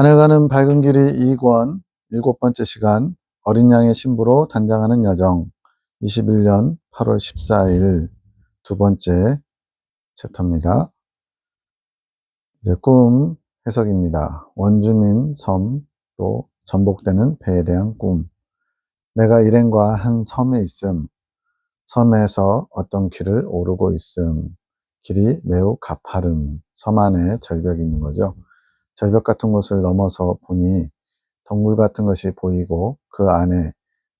하늘가는 밝은 길이 2권 7번째 시간 어린 양의 신부로 단장하는 여정 21년 8월 14일 두 번째 챕터입니다. 이제 꿈 해석입니다. 원주민 섬 또 전복되는 배에 대한 꿈. 내가 일행과 한 섬에 있음. 섬에서 어떤 길을 오르고 있음. 길이 매우 가파름. 섬 안에 절벽이 있는 거죠. 절벽 같은 곳을 넘어서 보니 덩굴 같은 것이 보이고 그 안에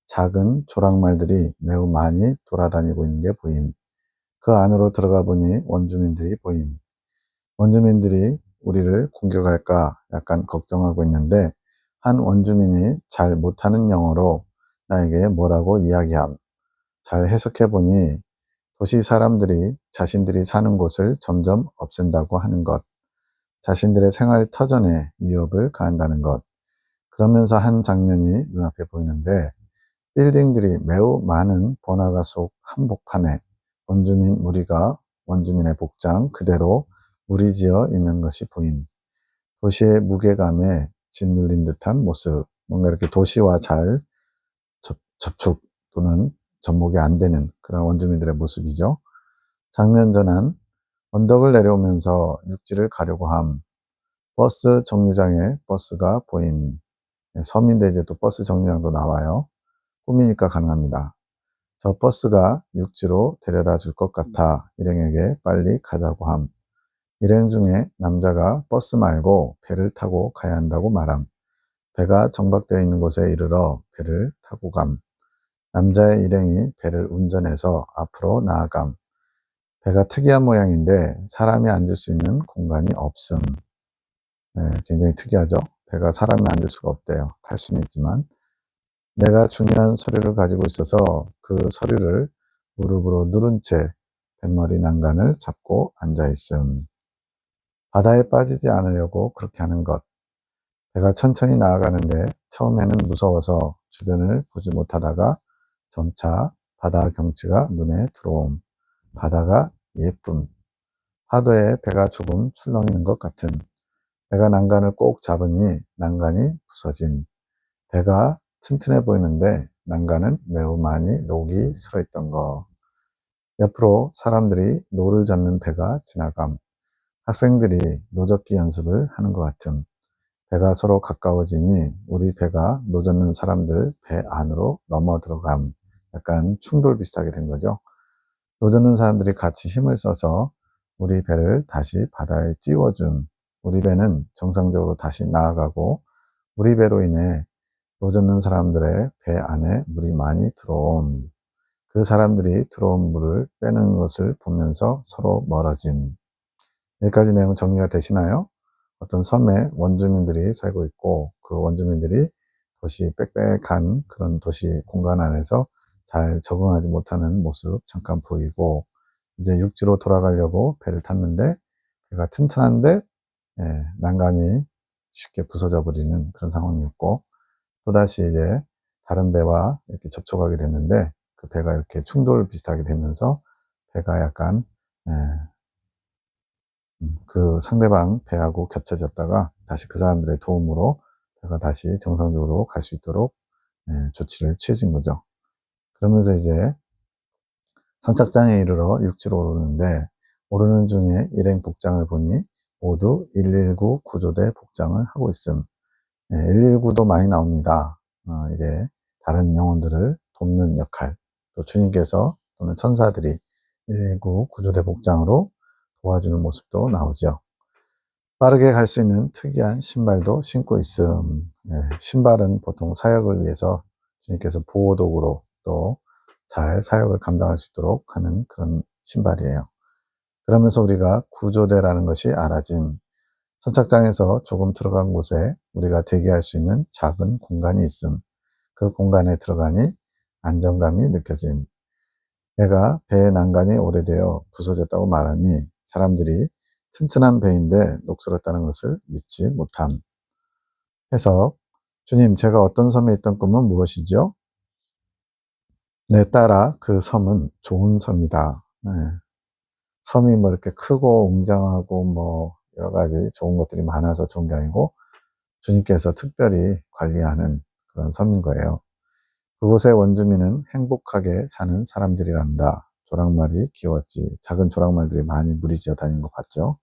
작은 조랑말들이 매우 많이 돌아다니고 있는 게 보임. 그 안으로 들어가 보니 원주민들이 보임. 원주민들이 우리를 공격할까 약간 걱정하고 있는데 한 원주민이 잘 못하는 영어로 나에게 뭐라고 이야기함. 잘 해석해 보니 도시 사람들이 자신들이 사는 곳을 점점 없앤다고 하는 것. 자신들의 생활 터전에 위협을 가한다는 것. 그러면서 한 장면이 눈앞에 보이는데 빌딩들이 매우 많은 번화가 속 한복판에 원주민 무리가 원주민의 복장 그대로 무리지어 있는 것이 보임. 도시의 무게감에 짓눌린 듯한 모습. 뭔가 이렇게 도시와 잘 접촉 또는 접목이 안 되는 그런 원주민들의 모습이죠. 장면 전환. 언덕을 내려오면서 육지를 가려고 함. 버스 정류장에 버스가 보임. 섬인데 이제 또 버스 정류장도 나와요. 꿈이니까 가능합니다. 저 버스가 육지로 데려다 줄 것 같아 일행에게 빨리 가자고 함. 일행 중에 남자가 버스 말고 배를 타고 가야 한다고 말함. 배가 정박되어 있는 곳에 이르러 배를 타고 감. 남자의 일행이 배를 운전해서 앞으로 나아감. 배가 특이한 모양인데 사람이 앉을 수 있는 공간이 없음. 굉장히 특이하죠. 배가 사람이 앉을 수가 없대요. 탈 수는 있지만. 내가 중요한 서류를 가지고 있어서 그 서류를 무릎으로 누른 채 뱃머리 난간을 잡고 앉아 있음. 바다에 빠지지 않으려고 그렇게 하는 것. 배가 천천히 나아가는데 처음에는 무서워서 주변을 보지 못하다가 점차 바다 경치가 눈에 들어옴. 바다가 예쁨. 파도에 배가 조금 출렁이는 것 같은. 내가 난간을 꼭 잡으니 난간이 부서짐. 배가 튼튼해 보이는데 난간은 매우 많이 녹이 슬어있던 거. 옆으로 사람들이 노를 젓는 배가 지나감. 학생들이 노젓기 연습을 하는 것 같음. 배가 서로 가까워지니 우리 배가 노젓는 사람들 배 안으로 넘어 들어감. 약간 충돌 비슷하게 된 거죠. 노젓는 사람들이 같이 힘을 써서 우리 배를 다시 바다에 띄워줌. 우리 배는 정상적으로 다시 나아가고 우리 배로 인해 노젓는 사람들의 배 안에 물이 많이 들어옴. 그 사람들이 들어온 물을 빼는 것을 보면서 서로 멀어짐. 여기까지 내용 정리가 되시나요? 어떤 섬에 원주민들이 살고 있고 그 원주민들이 도시 빽빽한 그런 도시 공간 안에서 잘 적응하지 못하는 모습 잠깐 보이고 이제 육지로 돌아가려고 배를 탔는데 배가 튼튼한데 난간이 쉽게 부서져 버리는 그런 상황이었고 또다시 이제 다른 배와 이렇게 접촉하게 됐는데 그 배가 이렇게 충돌 비슷하게 되면서 배가 약간 그 상대방 배하고 겹쳐졌다가 다시 그 사람들의 도움으로 배가 다시 정상적으로 갈 수 있도록 조치를 취해진 거죠. 그러면서 이제 선착장에 이르러 육지로 오르는데 오르는 중에 일행 복장을 보니 모두 119 구조대 복장을 하고 있음. 119도 많이 나옵니다. 이제 다른 영혼들을 돕는 역할, 또 주님께서 또는 천사들이 119 구조대 복장으로 도와주는 모습도 나오죠. 빠르게 갈 수 있는 특이한 신발도 신고 있음. 신발은 보통 사역을 위해서 주님께서 보호도구로 또 잘 사역을 감당할 수 있도록 하는 그런 신발이에요. 그러면서 우리가 구조대라는 것이 알아짐. 선착장에서 조금 들어간 곳에 우리가 대기할 수 있는 작은 공간이 있음. 그 공간에 들어가니 안정감이 느껴짐. 내가 배의 난간이 오래되어 부서졌다고 말하니 사람들이 튼튼한 배인데 녹슬었다는 것을 믿지 못함. 해석. 주님, 제가 어떤 섬에 있던 꿈은 무엇이죠? 내 따라 그 섬은 좋은 섬이다. 섬이 뭐 이렇게 크고 웅장하고 뭐 여러 가지 좋은 것들이 많아서 좋은 게 아니고 주님께서 특별히 관리하는 그런 섬인 거예요. 그곳의 원주민은 행복하게 사는 사람들이란다. 조랑말이 귀여웠지. 작은 조랑말들이 많이 무리지어 다니는 거 봤죠?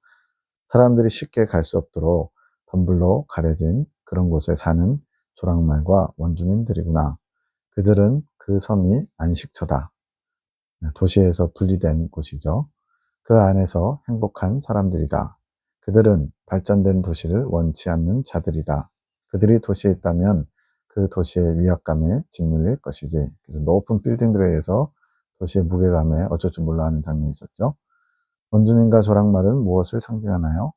사람들이 쉽게 갈 수 없도록 덤불로 가려진 그런 곳에 사는 조랑말과 원주민들이구나. 그들은 그 섬이 안식처다. 도시에서 분리된 곳이죠. 그 안에서 행복한 사람들이다. 그들은 발전된 도시를 원치 않는 자들이다. 그들이 도시에 있다면 그 도시의 위압감에 짓눌릴 것이지. 그래서 높은 빌딩들에 의해서 도시의 무게감에 어쩔 줄 몰라 하는 장면이 있었죠. 원주민과 조랑말은 무엇을 상징하나요?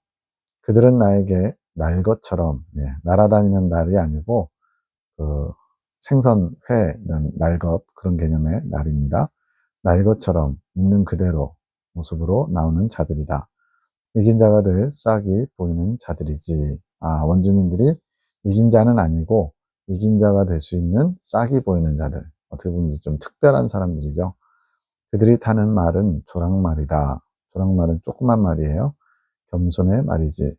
그들은 나에게 날것처럼, 날아다니는 날이 아니고 그 생선, 회, 이런 날것 그런 개념의 날입니다. 날것처럼 있는 그대로 모습으로 나오는 자들이다. 이긴 자가 될 싹이 보이는 자들이지. 원주민들이 이긴 자는 아니고 이긴 자가 될 수 있는 싹이 보이는 자들. 어떻게 보면 좀 특별한 사람들이죠. 그들이 타는 말은 조랑말이다. 조랑말은 조그만 말이에요. 겸손의 말이지.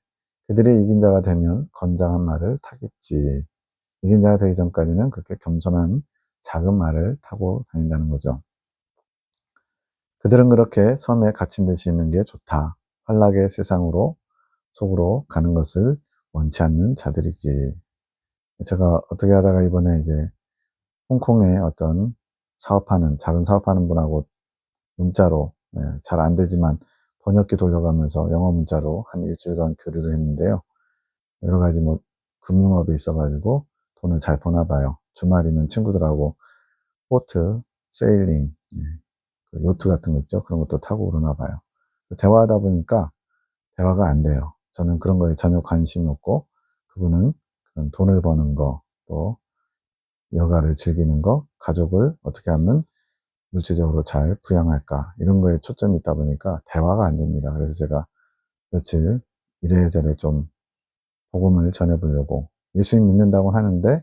그들이 이긴 자가 되면 건장한 말을 타겠지. 이긴 자가 되기 전까지는 그렇게 겸손한 작은 말을 타고 다닌다는 거죠. 그들은 그렇게 섬에 갇힌 듯이 있는 게 좋다. 환락의 세상으로 속으로 가는 것을 원치 않는 자들이지. 제가 어떻게 하다가 이번에 이제 홍콩에 어떤 작은 사업하는 분하고 문자로, 잘 안 되지만 번역기 돌려가면서 영어 문자로 한 일주일간 교류를 했는데요. 여러 가지 금융업에 있어가지고 돈을 잘 버나 봐요. 주말이면 친구들하고 보트, 세일링, 그 요트 같은 거 있죠. 그런 것도 타고 그러나 봐요. 대화하다 보니까 대화가 안 돼요. 저는 그런 거에 전혀 관심이 없고 그분은 그런 돈을 버는 거, 또 여가를 즐기는 거, 가족을 어떻게 하면 물질적으로 잘 부양할까 이런 거에 초점이 있다 보니까 대화가 안 됩니다. 그래서 제가 며칠 이래저래 좀 복음을 전해보려고 예수님 믿는다고 하는데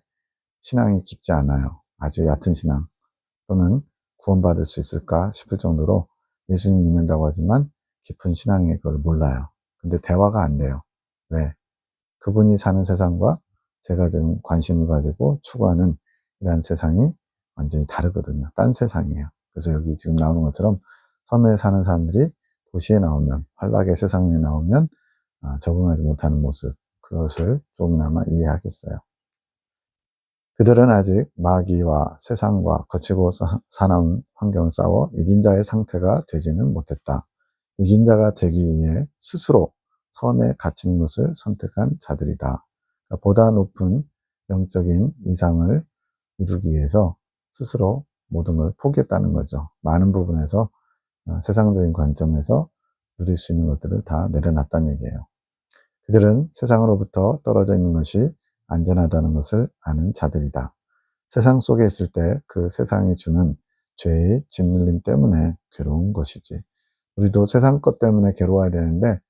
신앙이 깊지 않아요. 아주 얕은 신앙 또는 구원받을 수 있을까 싶을 정도로 예수님 믿는다고 하지만 깊은 신앙의 그걸 몰라요. 근데 대화가 안 돼요. 왜? 그분이 사는 세상과 제가 지금 관심을 가지고 추구하는 이러한 세상이 완전히 다르거든요. 딴 세상이에요. 그래서 여기 지금 나오는 것처럼 섬에 사는 사람들이 도시에 나오면, 환락의 세상에 나오면 적응하지 못하는 모습, 그것을 조금이나마 이해하겠어요. 그들은 아직 마귀와 세상과 거치고 사나운 환경을 싸워 이긴 자의 상태가 되지는 못했다. 이긴 자가 되기 위해 스스로 섬에 갇히는 것을 선택한 자들이다. 그러니까 보다 높은 영적인 이상을 이루기 위해서 스스로 모든 걸 포기했다는 거죠. 많은 부분에서 세상적인 관점에서 누릴 수 있는 것들을 다 내려놨다는 얘기예요. 그들은 세상으로부터 떨어져 있는 것이 안전하다는 것을 아는 자들이다. 세상 속에 있을 때 그 세상이 주는 죄의 짓눌림 때문에 괴로운 것이지. 우리도 세상 것 때문에 괴로워야 되는데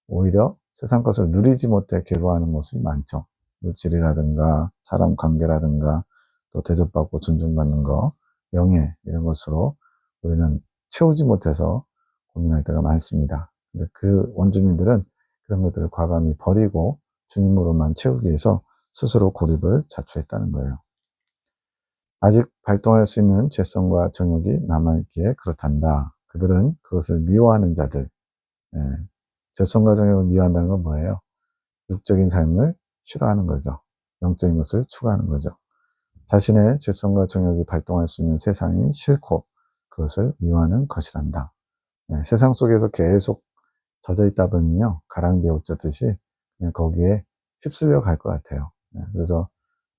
오히려 세상 것을 누리지 못해 괴로워하는 모습이 많죠. 물질이라든가 사람 관계라든가 또 대접받고 존중받는 거, 명예 이런 것으로 우리는 채우지 못해서 고민할 때가 많습니다. 근데 그 원주민들은 그런 것들을 과감히 버리고 주님으로만 채우기 위해서 스스로 고립을 자초했다는 거예요. 아직 발동할 수 있는 죄성과 정욕이 남아있기에 그렇단다. 그들은 그것을 미워하는 자들, 죄성과 정욕을 미워한다는 건 뭐예요? 육적인 삶을 싫어하는 거죠. 영적인 것을 추구하는 거죠. 자신의 죄성과 정욕이 발동할 수 있는 세상이 싫고 그것을 미워하는 것이란다. 세상 속에서 계속 젖어 있다 보면요, 가랑비에 옷 젖듯이 그냥 거기에 휩쓸려 갈 것 같아요. 그래서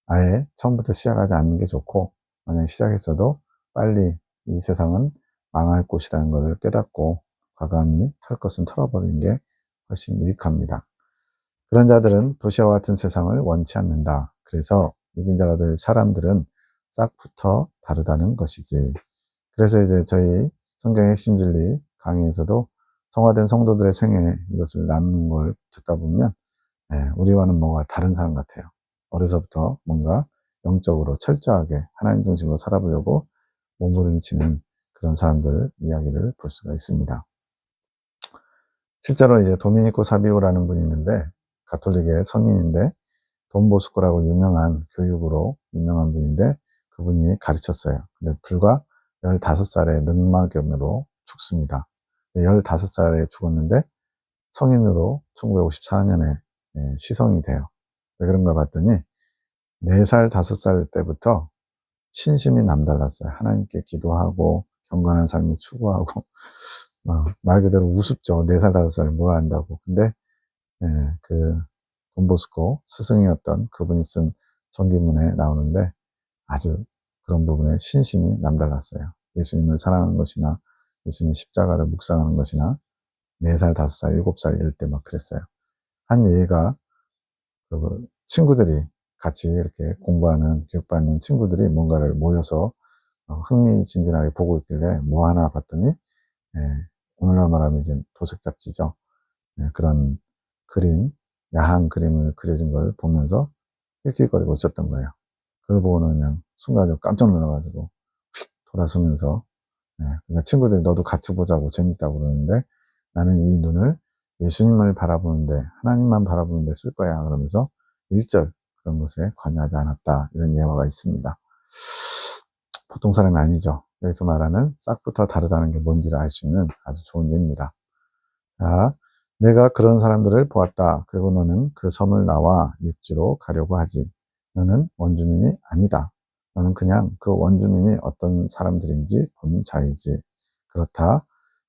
아예 처음부터 시작하지 않는 게 좋고, 만약 시작했어도 빨리 이 세상은 망할 곳이라는 것을 깨닫고 과감히 털 것은 털어버리는 게 훨씬 유익합니다. 그런 자들은 도시와 같은 세상을 원치 않는다. 그래서 이긴 자가 될 사람들은 싹부터 다르다는 것이지. 그래서 이제 저희 성경의 핵심 진리 강의에서도 성화된 성도들의 생애 이것을 나누는 걸 듣다 보면 우리와는 뭔가 다른 사람 같아요. 어려서부터 뭔가 영적으로 철저하게 하나님 중심으로 살아보려고 몸부림치는 그런 사람들 이야기를 볼 수가 있습니다. 실제로 이제 도미니코 사비오라는 분이 있는데 가톨릭의 성인인데 돈보스코라고 유명한 교육으로 유명한 분인데 그분이 가르쳤어요. 근데 불과 15살에 늑막염으로 죽습니다. 15살에 죽었는데 성인으로 1954년에 시성이 돼요. 왜 그런가 봤더니 4살, 5살 때부터 신심이 남달랐어요. 하나님께 기도하고 경건한 삶을 추구하고 말 그대로 우습죠. 4살, 5살에 뭘 안다고. 근데 그 돈보스코 스승이었던 그분이 쓴 전기문에 나오는데 아주 그런 부분에 신심이 남달랐어요. 예수님을 사랑하는 것이나 예수님의 십자가를 묵상하는 것이나 4살, 5살, 7살 이럴 때 막 그랬어요. 한 예가 그 친구들이 같이 이렇게 공부하는 교육받는 친구들이 뭔가를 모여서 흥미진진하게 보고 있길래 뭐 하나 봤더니 오늘날 말하면 이제 도색 잡지죠. 그런 그림, 야한 그림을 그려진 걸 보면서 낄낄거리고 있었던 거예요. 그걸 보고는 그냥 순간적으로 깜짝 놀라가지고 휙 돌아서면서 그러니까 친구들이 너도 같이 보자고 재밌다고 그러는데 나는 이 눈을 예수님을 바라보는데 하나님만 바라보는데 쓸 거야 그러면서 일절 그런 것에 관여하지 않았다 이런 예화가 있습니다. 보통 사람이 아니죠. 여기서 말하는 싹부터 다르다는 게 뭔지를 알 수 있는 아주 좋은 예입니다. 자, 내가 그런 사람들을 보았다. 그리고 너는 그 섬을 나와 육지로 가려고 하지. 너는 원주민이 아니다. 너는 그냥 그 원주민이 어떤 사람들인지 본 자이지. 그렇다.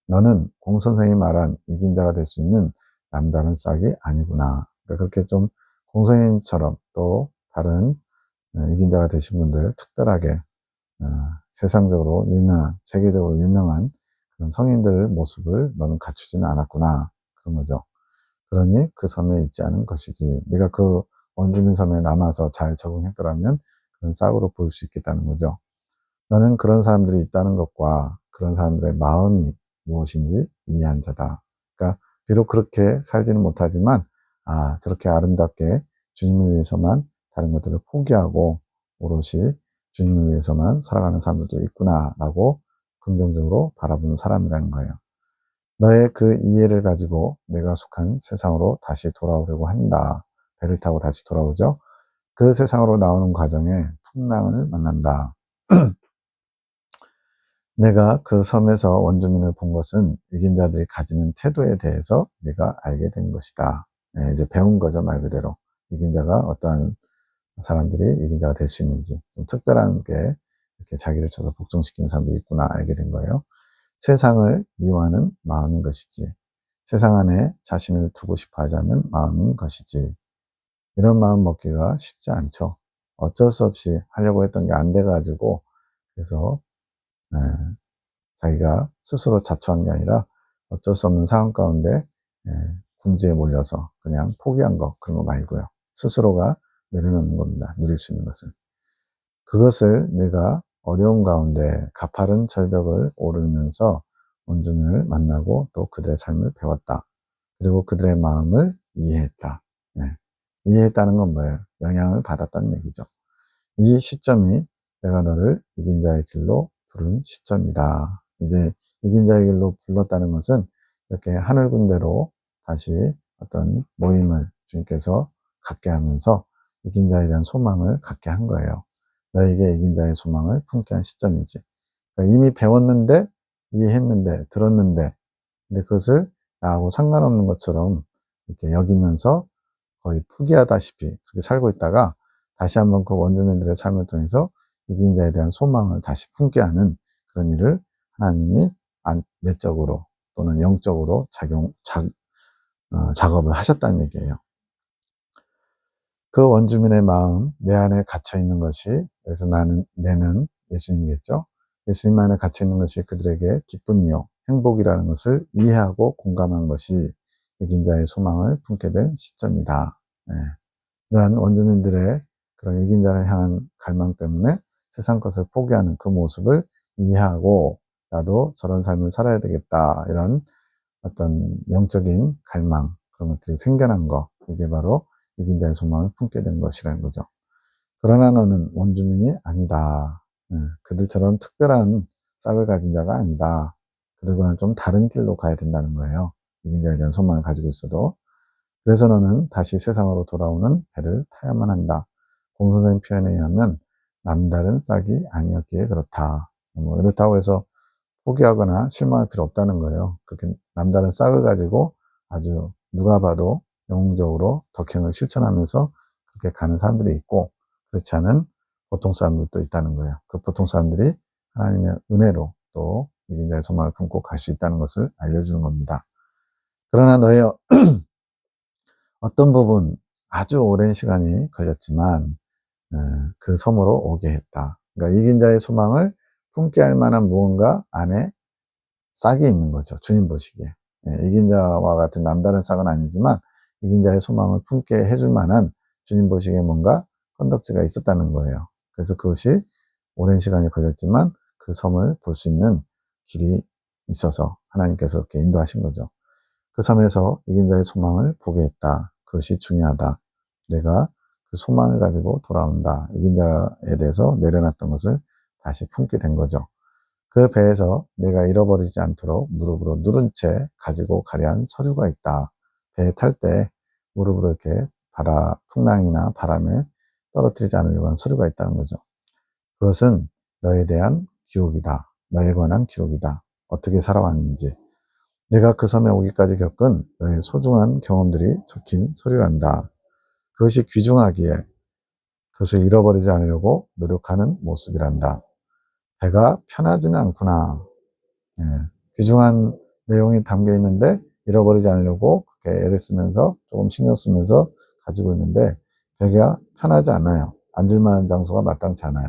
너는 공 선생이 말한 이긴 자가 될 수 있는 남다른 싹이 아니구나. 그러니까 그렇게 좀 공 선생님처럼 또 다른 이긴 자가 되신 분들 특별하게 세상적으로 유명한, 세계적으로 유명한 그런 성인들 모습을 너는 갖추지는 않았구나. 그런 거죠. 그러니 그 섬에 있지 않은 것이지. 네가 그 원주민 섬에 남아서 잘 적응했더라면 그런 싹으로 보일 수 있겠다는 거죠. 너는 그런 사람들이 있다는 것과 그런 사람들의 마음이 무엇인지 이해한 자다. 그러니까 비록 그렇게 살지는 못하지만 저렇게 아름답게 주님을 위해서만 다른 것들을 포기하고 오롯이 주님을 위해서만 살아가는 사람들도 있구나라고 긍정적으로 바라보는 사람이라는 거예요. 너의 그 이해를 가지고 내가 속한 세상으로 다시 돌아오려고 한다. 배를 타고 다시 돌아오죠. 그 세상으로 나오는 과정에 풍랑을 만난다. 내가 그 섬에서 원주민을 본 것은 이긴 자들이 가지는 태도에 대해서 내가 알게 된 것이다. 이제 배운 거죠, 말 그대로. 이긴 자가 어떠한 사람들이 이긴 자가 될 수 있는지, 좀 특별한 게 이렇게 자기를 쳐서 복종시키는 사람들이 있구나 알게 된 거예요. 세상을 미워하는 마음인 것이지. 세상 안에 자신을 두고 싶어 하지 않는 마음인 것이지. 이런 마음 먹기가 쉽지 않죠. 어쩔 수 없이 하려고 했던 게 안 돼가지고, 그래서, 자기가 스스로 자초한 게 아니라 어쩔 수 없는 상황 가운데 궁지에 몰려서 그냥 포기한 거 그런 거 말고요. 스스로가 내려놓는 겁니다. 누릴 수 있는 것을. 그것을 내가 어려움 가운데 가파른 절벽을 오르면서 원주민을 만나고 또 그들의 삶을 배웠다. 그리고 그들의 마음을 이해했다. 이해했다는 건 뭐예요? 영향을 받았다는 얘기죠. 이 시점이 내가 너를 이긴 자의 길로 부른 시점이다. 이제 이긴 자의 길로 불렀다는 것은 이렇게 하늘 군대로 다시 어떤 모임을 주님께서 갖게 하면서 이긴 자에 대한 소망을 갖게 한 거예요. 너에게 이긴 자의 소망을 품게 한 시점이지. 그러니까 이미 배웠는데, 이해했는데, 들었는데, 근데 그것을 나하고 상관없는 것처럼 이렇게 여기면서 거의 포기하다시피 그렇게 살고 있다가 다시 한번 그 원주민들의 삶을 통해서 이긴 자에 대한 소망을 다시 품게 하는 그런 일을 하나님이 내적으로 또는 영적으로 작업을 하셨다는 얘기예요. 그 원주민의 마음, 내 안에 갇혀 있는 것이, 그래서 내는 예수님이겠죠. 예수님 안에 갇혀 있는 것이 그들에게 기쁨이요, 행복이라는 것을 이해하고 공감한 것이 이긴 자의 소망을 품게 된 시점이다. 이러한 원주민들의 그런 이긴 자를 향한 갈망 때문에 세상 것을 포기하는 그 모습을 이해하고 나도 저런 삶을 살아야 되겠다. 이런 어떤 영적인 갈망, 그런 것들이 생겨난 거. 이게 바로 이긴 자의 소망을 품게 된 것이라는 거죠. 그러나 너는 원주민이 아니다. 그들처럼 특별한 싹을 가진 자가 아니다. 그들과는 좀 다른 길로 가야 된다는 거예요. 이긴 자에 대한 소망을 가지고 있어도. 그래서 너는 다시 세상으로 돌아오는 배를 타야만 한다. 공선생 표현에 의하면 남다른 싹이 아니었기에 그렇다. 뭐 이렇다고 해서 포기하거나 실망할 필요 없다는 거예요. 그렇게 남다른 싹을 가지고 아주 누가 봐도 영웅적으로 덕행을 실천하면서 그렇게 가는 사람들이 있고, 그렇지 않은 보통 사람들도 있다는 거예요. 그 보통 사람들이 하나님의 은혜로 또 이긴 자의 소망을 품고 갈 수 있다는 것을 알려주는 겁니다. 그러나 너의 어떤 부분 아주 오랜 시간이 걸렸지만 그 섬으로 오게 했다. 그러니까 이긴 자의 소망을 품게 할 만한 무언가 안에 싹이 있는 거죠. 주님 보시기에. 이긴 자와 같은 남다른 싹은 아니지만 이긴 자의 소망을 품게 해줄 만한 주님 보시기에 뭔가 건덕지가 있었다는 거예요. 그래서 그것이 오랜 시간이 걸렸지만 그 섬을 볼 수 있는 길이 있어서 하나님께서 이렇게 인도하신 거죠. 그 섬에서 이긴 자의 소망을 보게 했다. 그것이 중요하다. 내가 그 소망을 가지고 돌아온다. 이긴 자에 대해서 내려놨던 것을 다시 품게 된 거죠. 그 배에서 내가 잃어버리지 않도록 무릎으로 누른 채 가지고 가려 한 서류가 있다. 배에 탈 때 무릎으로 이렇게 풍랑이나 바람에 떨어뜨리지 않으려고 하는 서류가 있다는 거죠. 그것은 너에 대한 기록이다. 너에 관한 기록이다. 어떻게 살아왔는지. 내가 그 섬에 오기까지 겪은 너의 소중한 경험들이 적힌 서류란다. 그것이 귀중하기에 그것을 잃어버리지 않으려고 노력하는 모습이란다. 배가 편하지는 않구나. 예, 귀중한 내용이 담겨 있는데 잃어버리지 않으려고 그렇게 애를 쓰면서 조금 신경 쓰면서 가지고 있는데 배가 편하지 않아요. 앉을만한 장소가 마땅치 않아요.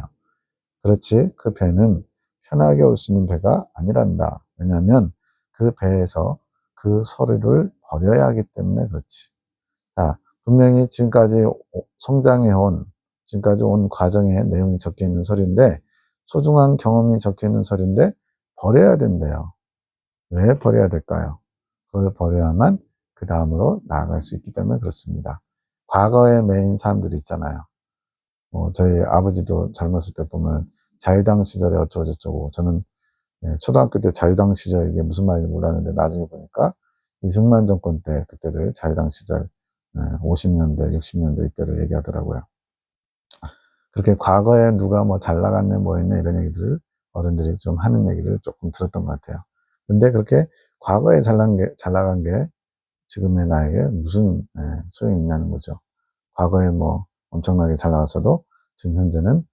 그렇지 그 배는 편하게 올 수 있는 배가 아니란다. 왜냐하면 그 배에서 그 서류를 버려야 하기 때문에 그렇지. 자, 분명히 지금까지 지금까지 온 과정에 내용이 적혀 있는 서류인데 소중한 경험이 적혀 있는 서류인데 버려야 된대요. 왜 버려야 될까요? 그걸 버려야만 그 다음으로 나아갈 수 있기 때문에 그렇습니다. 과거에 매인 사람들이 있잖아요. 저희 아버지도 젊었을 때 보면 자유당 시절에 어쩌고저쩌고 저는 초등학교 때 자유당 시절 이게 무슨 말인지 몰랐는데 나중에 보니까 이승만 정권 때 그때를 자유당 시절 50년대, 60년대 이때를 얘기하더라고요. 그렇게 과거에 누가 뭐 잘 나갔네 뭐 했네 이런 얘기들을 어른들이 좀 하는 얘기를 조금 들었던 것 같아요. 근데 그렇게 과거에 잘 나간 게 지금의 나에게 무슨 소용이 있냐는 거죠. 과거에 뭐 엄청나게 잘 나왔어도 지금 현재는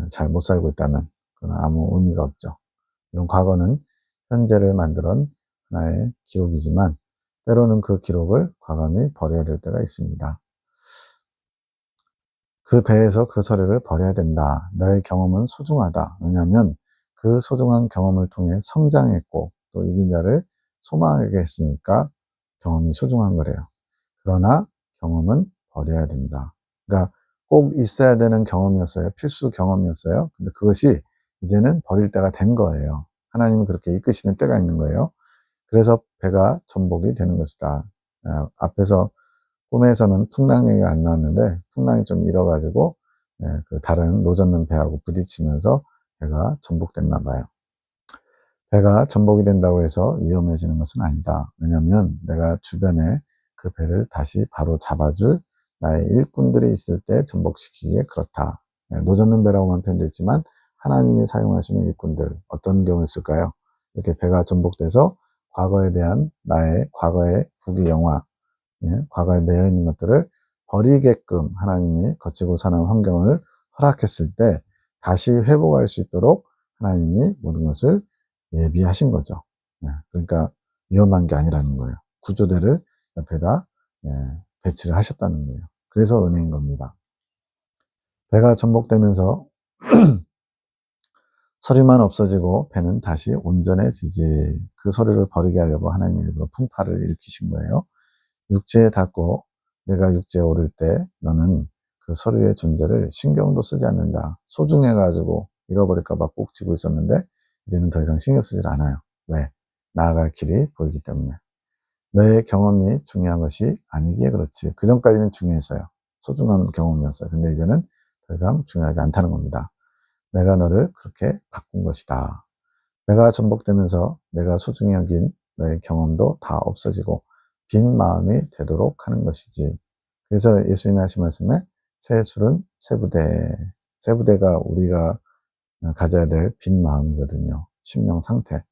잘 못 살고 있다면 그건 아무 의미가 없죠. 이런 과거는 현재를 만드는 하나의 기록이지만 때로는 그 기록을 과감히 버려야 될 때가 있습니다. 그 배에서 그 서류를 버려야 된다. 너의 경험은 소중하다. 왜냐하면 그 소중한 경험을 통해 성장했고 또 이긴 자를 소망하게 했으니까 경험이 소중한 거래요. 그러나 경험은 버려야 된다. 그러니까 꼭 있어야 되는 경험이었어요. 필수 경험이었어요. 근데 그것이 이제는 버릴 때가 된 거예요. 하나님은 그렇게 이끄시는 때가 있는 거예요. 그래서 배가 전복이 되는 것이다. 앞에서 꿈에서는 풍랑 얘기가 안 나왔는데 풍랑이 좀 일어가지고 그 다른 노젓는 배하고 부딪히면서 배가 전복됐나 봐요. 배가 전복이 된다고 해서 위험해지는 것은 아니다. 왜냐하면 내가 주변에 그 배를 다시 바로 잡아줄 나의 일꾼들이 있을 때 전복시키기에 그렇다. 노젓는 배라고만 표현되어 있지만 하나님이 사용하시는 일꾼들 어떤 경우 있을까요? 이렇게 배가 전복돼서 과거에 대한 나의 과거의 후기 영화, 과거에 매여 있는 것들을 버리게끔 하나님이 거치고 사는 환경을 허락했을 때 다시 회복할 수 있도록 하나님이 모든 것을 예비하신 거죠. 그러니까 위험한 게 아니라는 거예요. 구조대를 옆에다 배치를 하셨다는 거예요. 그래서 은혜인 겁니다. 배가 전복되면서 서류만 없어지고 배는 다시 온전해지지. 그 서류를 버리게 하려고 하나님이 일부러 풍파를 일으키신 거예요. 육지에 닿고 내가 육지에 오를 때 너는 그 서류의 존재를 신경도 쓰지 않는다. 소중해가지고 잃어버릴까봐 꼭 쥐고 있었는데 이제는 더 이상 신경 쓰질 않아요. 왜? 나아갈 길이 보이기 때문에. 너의 경험이 중요한 것이 아니기에 그렇지. 그 전까지는 중요했어요. 소중한 경험이었어요. 근데 이제는 더 이상 중요하지 않다는 겁니다. 내가 너를 그렇게 바꾼 것이다. 내가 전복되면서 내가 소중히 여긴 너의 경험도 다 없어지고 빈 마음이 되도록 하는 것이지. 그래서 예수님이 하신 말씀에 새 술은 새 부대. 새 부대가 우리가 가져야 될 빈 마음이거든요. 심령 상태.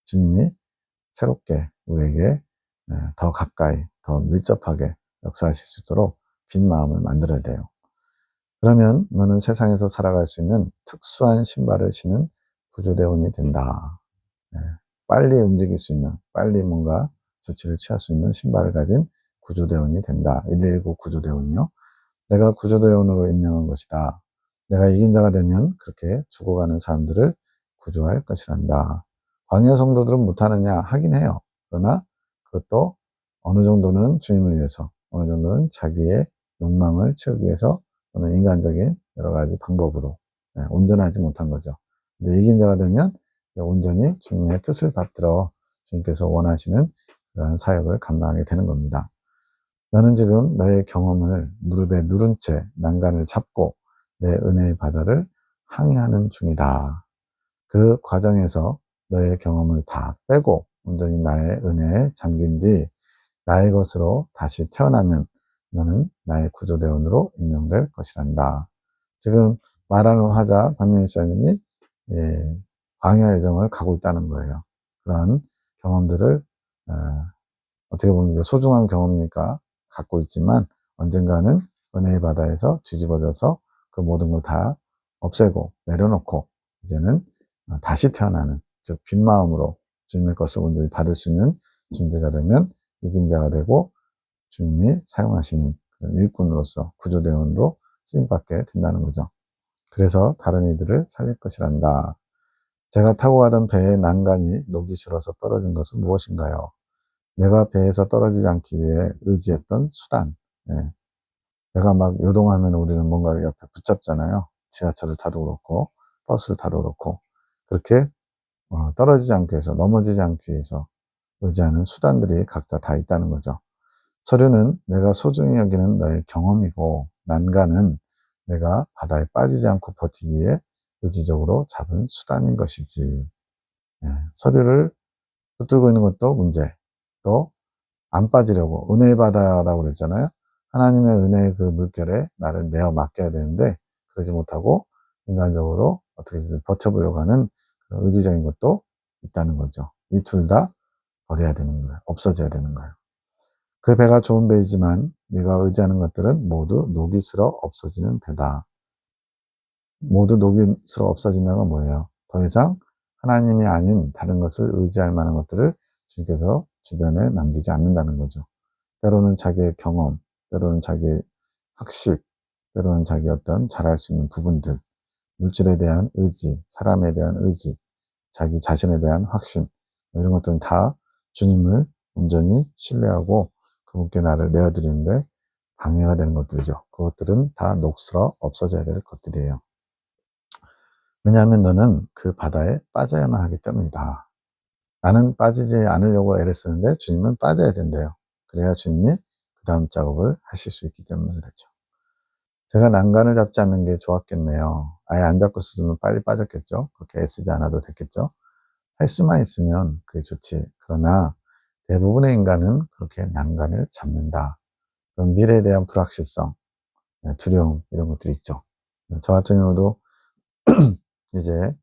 주님이 새롭게 우리에게 더 가까이, 더 밀접하게 역사하실 수 있도록 빈 마음을 만들어야 돼요. 그러면 너는 세상에서 살아갈 수 있는 특수한 신발을 신은 구조대원이 된다. 빨리 움직일 수 있는, 빨리 뭔가 조치를 취할 수 있는 신발을 가진 구조대원이 된다. 119 구조대원이요. 내가 구조대원으로 임명한 것이다. 내가 이긴 자가 되면 그렇게 죽어가는 사람들을 구조할 것이란다. 광야 성도들은 못하느냐? 하긴 해요. 그러나 그것도 어느 정도는 주님을 위해서, 어느 정도는 자기의 욕망을 채우기 위해서 또는 인간적인 여러 가지 방법으로 온전하지 못한 거죠. 근데 이긴 자가 되면 온전히 주님의 뜻을 받들어 주님께서 원하시는 그런 사역을 감당하게 되는 겁니다. 너는 지금 너의 경험을 무릎에 누른 채 난간을 잡고 내 은혜의 바다를 항해하는 중이다. 그 과정에서 너의 경험을 다 빼고 온전히 나의 은혜에 잠긴 뒤 나의 것으로 다시 태어나면 너는 나의 구조대원으로 임명될 것이란다. 지금 말하는 화자 박명희 사님이 광야 여정을 가고 있다는 거예요. 그런 경험들을 어떻게 보면 이제 소중한 경험이니까 갖고 있지만 언젠가는 은혜의 바다에서 뒤집어져서 그 모든 걸 다 없애고 내려놓고 이제는 다시 태어나는, 즉 빈 마음으로 주님의 것을 온전히 받을 수 있는 준비가 되면 이긴 자가 되고 주님이 사용하시는 일꾼으로서 구조대원으로 쓰임받게 된다는 거죠. 그래서 다른 이들을 살릴 것이란다. 제가 타고 가던 배의 난간이 녹이 슬어서 떨어진 것은 무엇인가요? 내가 배에서 떨어지지 않기 위해 의지했던 수단. 배가 막 요동하면 우리는 뭔가를 옆에 붙잡잖아요. 지하철을 타도 그렇고 버스를 타도 그렇고 그렇게 떨어지지 않기 위해서, 넘어지지 않기 위해서 의지하는 수단들이 각자 다 있다는 거죠. 서류는 내가 소중히 여기는 너의 경험이고 난간은 내가 바다에 빠지지 않고 버티기 위해 의지적으로 잡은 수단인 것이지. 서류를 붙들고 있는 것도 문제. 또 안 빠지려고 은혜의 바다라고 그랬잖아요. 하나님의 은혜의 그 물결에 나를 내어 맡겨야 되는데 그러지 못하고 인간적으로 어떻게든 버텨보려고 하는 의지적인 것도 있다는 거죠. 이 둘 다 버려야 되는 거예요. 없어져야 되는 거예요. 그 배가 좋은 배이지만 네가 의지하는 것들은 모두 녹이 슬어 없어지는 배다. 모두 녹이 슬어 없어진다는 건 뭐예요? 더 이상 하나님이 아닌 다른 것을 의지할 만한 것들을 주님께서 주변에 남기지 않는다는 거죠. 때로는 자기의 경험, 때로는 자기의 학식, 때로는 자기 어떤 잘할 수 있는 부분들, 물질에 대한 의지, 사람에 대한 의지, 자기 자신에 대한 확신, 이런 것들은 다 주님을 온전히 신뢰하고 그분께 나를 내어드리는데 방해가 되는 것들이죠. 그것들은 다 녹슬어 없어져야 될 것들이에요. 왜냐하면 너는 그 바다에 빠져야만 하기 때문이다. 나는 빠지지 않으려고 애를 쓰는데 주님은 빠져야 된대요. 그래야 주님이 그 다음 작업을 하실 수 있기 때문에 그렇죠. 제가 난간을 잡지 않는 게 좋았겠네요. 아예 안 잡고 있으면 빨리 빠졌겠죠. 그렇게 애쓰지 않아도 됐겠죠. 할 수만 있으면 그게 좋지. 그러나 대부분의 인간은 그렇게 난간을 잡는다. 그럼 미래에 대한 불확실성, 두려움 이런 것들이 있죠. 저 같은 경우도 이제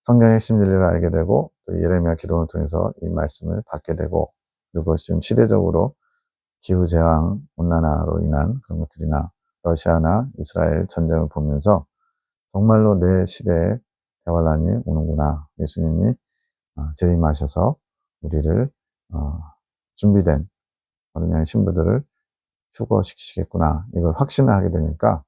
성경의 핵심 진리를 알게 되고 또 예레미야 기도를 통해서 이 말씀을 받게 되고 그리고 지금 시대적으로 기후재앙, 온난화로 인한 그런 것들이나 러시아나 이스라엘 전쟁을 보면서 정말로 내 시대에 대환란이 오는구나. 예수님이 재림하셔서 우리를 준비된 어린 양의 신부들을 휴거시키시겠구나. 이걸 확신을 하게 되니까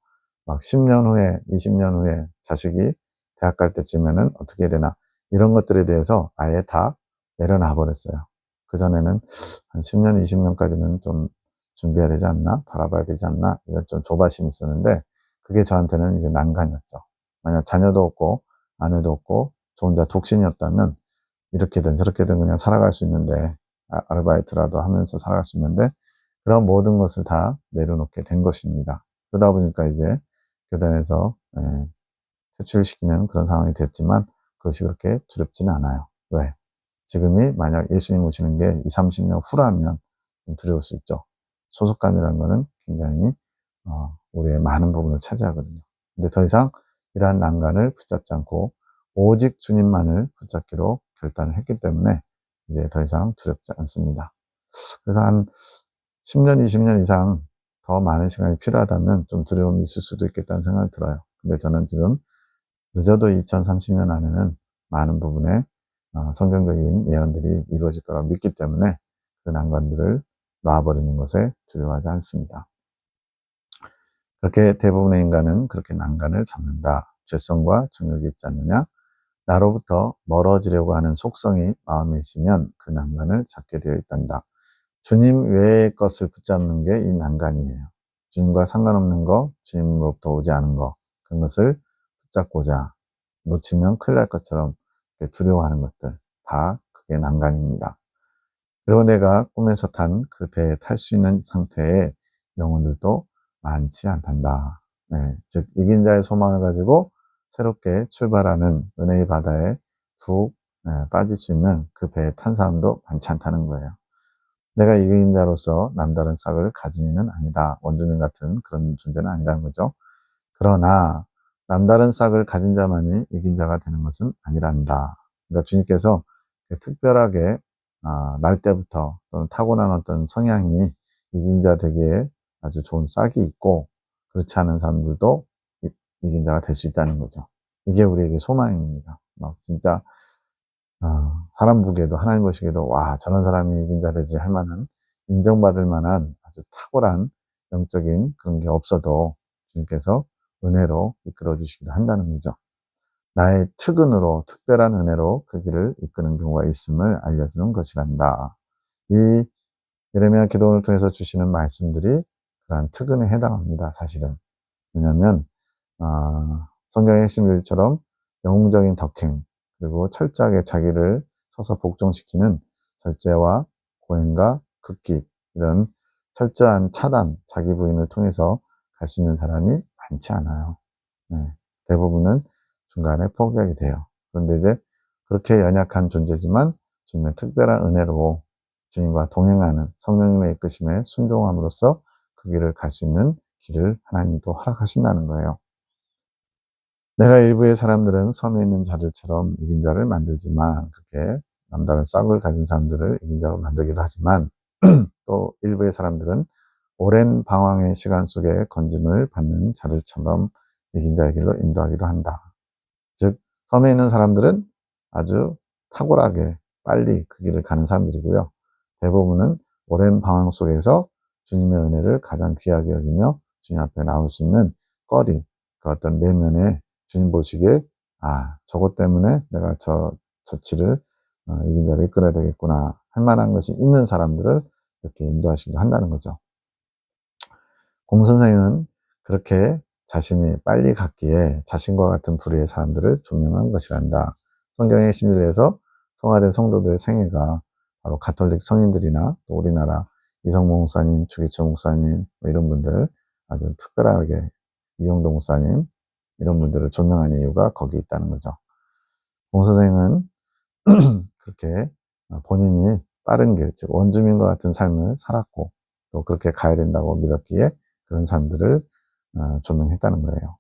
막 10년 후에, 20년 후에 자식이 대학 갈 때쯤에는 어떻게 해야 되나. 이런 것들에 대해서 아예 다 내려놔 버렸어요. 그전에는 한 10년, 20년까지는 좀 준비해야 되지 않나? 바라봐야 되지 않나? 이런 좀 조바심이 있었는데 그게 저한테는 이제 난간이었죠. 만약 자녀도 없고 아내도 없고 저 혼자 독신이었다면 이렇게든 저렇게든 그냥 살아갈 수 있는데 아르바이트라도 하면서 살아갈 수 있는데 그런 모든 것을 다 내려놓게 된 것입니다. 그러다 보니까 이제 교단에서 퇴출시키는 그런 상황이 됐지만 그것이 그렇게 두렵지는 않아요. 왜? 지금이 만약 예수님 오시는 게 20, 30년 후라면 좀 두려울 수 있죠. 소속감이라는 거는 굉장히 우리의 많은 부분을 차지하거든요. 근데 더 이상 이러한 난간을 붙잡지 않고 오직 주님만을 붙잡기로 결단을 했기 때문에 이제 더 이상 두렵지 않습니다. 그래서 한 10년, 20년 이상 더 많은 시간이 필요하다면 좀 두려움이 있을 수도 있겠다는 생각이 들어요. 근데 저는 지금 늦어도 2030년 안에는 많은 부분에 성경적인 예언들이 이루어질 거라고 믿기 때문에 그 난관들을 놔버리는 것에 두려워하지 않습니다. 그렇게 대부분의 인간은 그렇게 난간을 잡는다. 죄성과 정욕이 있지 않느냐? 나로부터 멀어지려고 하는 속성이 마음에 있으면 그 난간을 잡게 되어 있단다. 주님 외의 것을 붙잡는 게 이 난간이에요. 주님과 상관없는 거, 주님으로부터 오지 않은 거, 그런 것을 붙잡고자 놓치면 큰일 날 것처럼 두려워하는 것들, 다 그게 난간입니다. 그리고 내가 꿈에서 탄 그 배에 탈 수 있는 상태의 영혼들도 많지 않단다. 네, 즉 이긴 자의 소망을 가지고 새롭게 출발하는 은혜의 바다에 푹 빠질 수 있는 그 배에 탄 사람도 많지 않다는 거예요. 내가 이긴 자로서 남다른 싹을 가진 이는 아니다. 원주민 같은 그런 존재는 아니라는 거죠. 그러나 남다른 싹을 가진 자만이 이긴 자가 되는 것은 아니란다. 그러니까 주님께서 특별하게 날 때부터 또는 타고난 어떤 성향이 이긴 자 되기에 아주 좋은 싹이 있고 그렇지 않은 사람들도 이긴 자가 될 수 있다는 거죠. 이게 우리에게 소망입니다. 막 진짜 사람 보기에도 하나님 보시기에도 와 저런 사람이 이긴 자 되지 할 만한 인정받을 만한 아주 탁월한 영적인 그런 게 없어도 주님께서 은혜로 이끌어 주시기도 한다는 거죠. 나의 특은으로 특별한 은혜로 그 길을 이끄는 경우가 있음을 알려주는 것이란다. 이 예레미야 기도원을 통해서 주시는 말씀들이 그러한 특은에 해당합니다. 사실은. 왜냐하면 성경의 핵심들처럼 영웅적인 덕행 그리고 철저하게 자기를 서서 복종시키는 절제와 고행과 극기 이런 철저한 차단, 자기 부인을 통해서 갈 수 있는 사람이 많지 않아요. 네, 대부분은 중간에 포기하게 돼요. 그런데 이제 그렇게 연약한 존재지만 주님의 특별한 은혜로 주님과 동행하는 성령님의 이끄심에 순종함으로써 그 길을 갈 수 있는 길을 하나님도 허락하신다는 거예요. 내가 일부의 사람들은 섬에 있는 자들처럼 이긴 자를 만들지만 그렇게 남다른 싹을 가진 사람들을 이긴 자로 만들기도 하지만 또 일부의 사람들은 오랜 방황의 시간 속에 건짐을 받는 자들처럼 이긴 자의 길로 인도하기도 한다. 즉 섬에 있는 사람들은 아주 탁월하게 빨리 그 길을 가는 사람들이고요. 대부분은 오랜 방황 속에서 주님의 은혜를 가장 귀하게 여기며 주님 앞에 나올 수 있는 거리, 그 어떤 내면에 주님 보시기에 저것 때문에 내가 저치를 이긴 자를 이끌어야 되겠구나 할 만한 것이 있는 사람들을 이렇게 인도하시기도 한다는 거죠. 공 선생은 그렇게 자신이 빨리 갔기에 자신과 같은 부류의 사람들을 조명한 것이란다. 성경의 심리에서 성화된 성도들의 생애가 바로 가톨릭 성인들이나 또 우리나라 이성모 목사님, 주기철 목사님 이런 분들 아주 특별하게 이용도 목사님 이런 분들을 조명하는 이유가 거기에 있다는 거죠. 공 선생은 그렇게 본인이 빠른 길, 즉 원주민과 같은 삶을 살았고 또 그렇게 가야 된다고 믿었기에 그런 사람들을 조명했다는 거예요.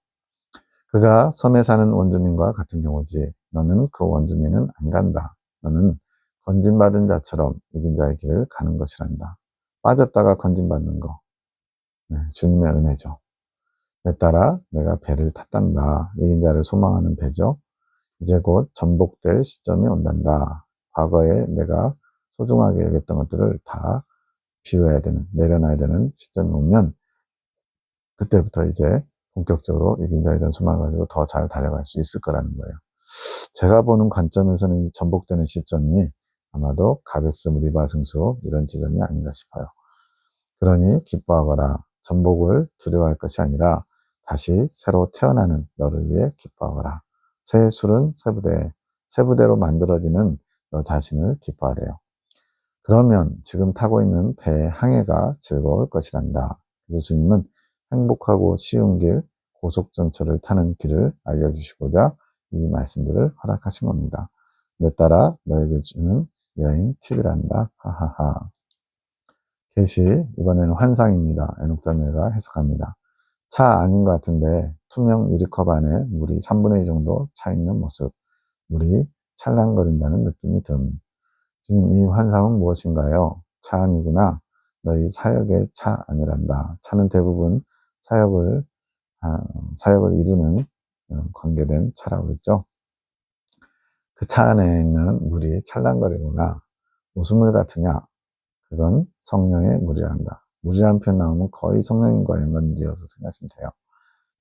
그가 섬에 사는 원주민과 같은 경우지 너는 그 원주민은 아니란다. 너는 건진받은 자처럼 이긴 자의 길을 가는 것이란다. 빠졌다가 건진받는 거 주님의 은혜죠. 내 따라 내가 배를 탔단다. 이긴 자를 소망하는 배죠. 이제 곧 전복될 시점이 온단다. 과거에 내가 소중하게 여겼던 것들을 다 비워야 되는, 내려놔야 되는 시점이 오면 그때부터 이제 본격적으로 이긴 자에 대한 소망을 가지고 더 잘 달려갈 수 있을 거라는 거예요. 제가 보는 관점에서는 이 전복되는 시점이 아마도 가데스 무리바 승수 이런 지점이 아닌가 싶어요. 그러니 기뻐하거라. 전복을 두려워할 것이 아니라 다시 새로 태어나는 너를 위해 기뻐하거라. 새 술은 새 부대로 만들어지는 너 자신을 기뻐하래요. 그러면 지금 타고 있는 배의 항해가 즐거울 것이란다. 그래서 주님은 행복하고 쉬운 길, 고속전철을 타는 길을 알려주시고자 이 말씀들을 허락하신 겁니다. 내 따라 너에게 주는 여행 팁이란다. 하하하. 계시, 이번에는 환상입니다. 에녹자매가 해석합니다. 차 아닌 것 같은데 투명 유리컵 안에 물이 3분의 2 정도 차 있는 모습. 물이 찰랑거린다는 느낌이 든. 주님, 이 환상은 무엇인가요? 차 아니구나. 너희 사역의 차 아니란다. 차는 대부분 사역을, 사역을 이루는 관계된 차라고 그랬죠. 그 차 안에 있는 물이 찰랑거리구나. 무슨 물 같으냐? 그건 성령의 물이란다. 물이라는 표현 나오면 거의 성령님과 연관지어서 생각하시면 돼요.